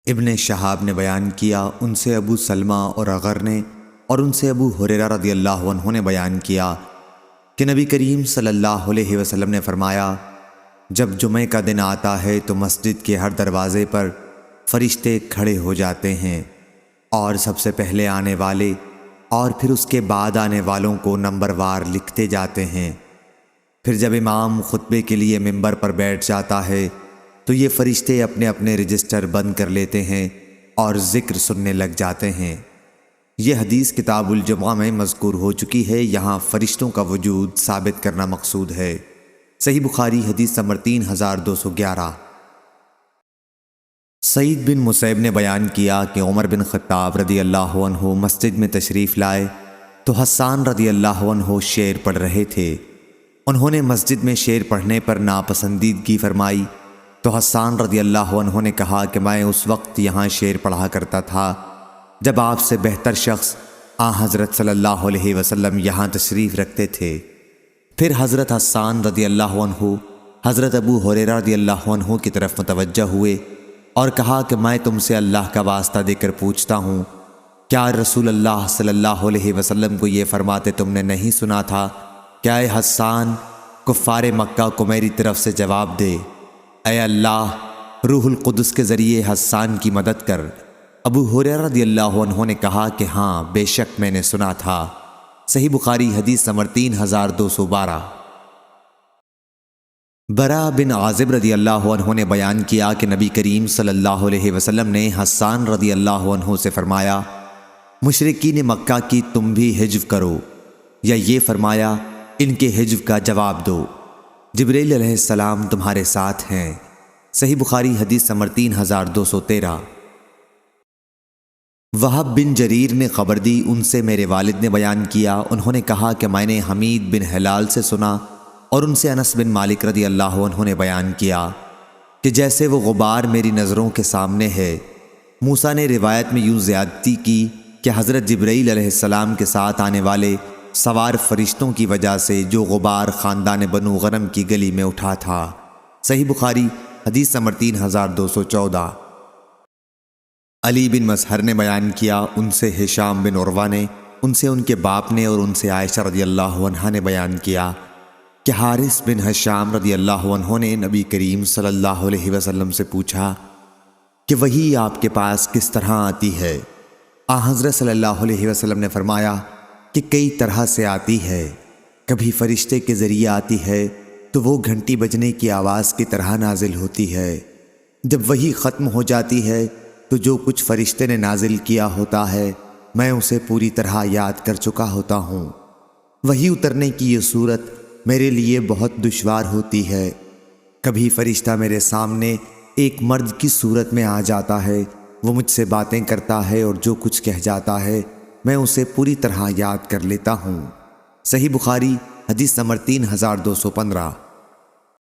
ابن شہاب نے بیان کیا، ان سے ابو سلمہ اور اغر نے اور ان سے ابو ہریرہ رضی اللہ عنہ نے بیان کیا کہ نبی کریم صلی اللہ علیہ وسلم نے فرمایا، جب جمعہ کا دن آتا ہے تو مسجد کے ہر دروازے پر فرشتے کھڑے ہو جاتے ہیں اور سب سے پہلے آنے والے اور پھر اس کے بعد آنے والوں کو نمبر وار لکھتے جاتے ہیں۔ پھر جب امام خطبے کے لیے ممبر پر بیٹھ جاتا ہے تو یہ فرشتے اپنے اپنے رجسٹر بند کر لیتے ہیں اور ذکر سننے لگ جاتے ہیں۔ یہ حدیث کتاب الجمعہ میں مذکور ہو چکی ہے، یہاں فرشتوں کا وجود ثابت کرنا مقصود ہے۔ صحیح بخاری حدیث نمبر 3211۔ سعید بن مسیب نے بیان کیا کہ عمر بن خطاب رضی اللہ عنہ مسجد میں تشریف لائے تو حسان رضی اللہ عنہ شعر پڑھ رہے تھے۔ انہوں نے مسجد میں شعر پڑھنے پر ناپسندیدگی فرمائی تو حسان رضی اللہ عنہ نے کہا کہ میں اس وقت یہاں شعر پڑھا کرتا تھا جب آپ سے بہتر شخص حضرت صلی اللہ علیہ وسلم یہاں تشریف رکھتے تھے۔ پھر حضرت حسان رضی اللہ عنہ حضرت ابو ہریرہ رضی اللہ عنہ کی طرف متوجہ ہوئے اور کہا کہ میں تم سے اللہ کا واسطہ دے کر پوچھتا ہوں، کیا رسول اللہ صلی اللہ علیہ وسلم کو یہ فرماتے تم نے نہیں سنا تھا؟ کیا اے حسان، کفار مکہ کو میری طرف سے جواب دے، اے اللہ روح القدس کے ذریعے حسان کی مدد کر۔ ابو ہریرہ رضی اللہ عنہ نے کہا کہ ہاں بے شک میں نے سنا تھا۔ صحیح بخاری حدیث نمبر 3212۔ برا بن عازب رضی اللہ عنہ نے بیان کیا کہ نبی کریم صلی اللہ علیہ وسلم نے حسان رضی اللہ عنہ سے فرمایا، مشرکین مکہ کی تم بھی حجو کرو، یا یہ فرمایا ان کے حجو کا جواب دو، جبریل علیہ السلام تمہارے ساتھ ہیں۔ صحیح بخاری حدیث نمبر 3213۔ وہب بن جریر نے خبر دی، ان سے میرے والد نے بیان کیا، انہوں نے کہا کہ میں نے حمید بن ہلال سے سنا اور ان سے انس بن مالک رضی اللہ عنہ نے بیان کیا کہ جیسے وہ غبار میری نظروں کے سامنے ہے۔ موسیٰ نے روایت میں یوں زیادتی کی کہ حضرت جبرائیل علیہ السلام کے ساتھ آنے والے سوار فرشتوں کی وجہ سے جو غبار خاندان بنو غنم کی گلی میں اٹھا تھا۔ صحیح بخاری حدیث نمبر 3214۔ علی بن مسہر نے بیان کیا، ان سے ہشام بن عروہ نے، ان سے ان کے باپ نے اور ان سے عائشہ رضی اللہ عنہا نے بیان کیا کہ حارث بن ہشام رضی اللہ عنہ نے نبی کریم صلی اللہ علیہ وسلم سے پوچھا کہ وحی آپ کے پاس کس طرح آتی ہے؟ حضرت صلی اللہ علیہ وسلم نے فرمایا کہ کئی طرح سے آتی ہے، کبھی فرشتے کے ذریعے آتی ہے تو وہ گھنٹی بجنے کی آواز کی طرح نازل ہوتی ہے، جب وحی ختم ہو جاتی ہے تو جو کچھ فرشتے نے نازل کیا ہوتا ہے میں اسے پوری طرح یاد کر چکا ہوتا ہوں۔ وحی اترنے کی یہ صورت میرے لیے بہت دشوار ہوتی ہے، کبھی فرشتہ میرے سامنے ایک مرد کی صورت میں آ جاتا ہے، وہ مجھ سے باتیں کرتا ہے اور جو کچھ کہہ جاتا ہے میں اسے پوری طرح یاد کر لیتا ہوں۔ صحیح بخاری حدیث نمبر 3215۔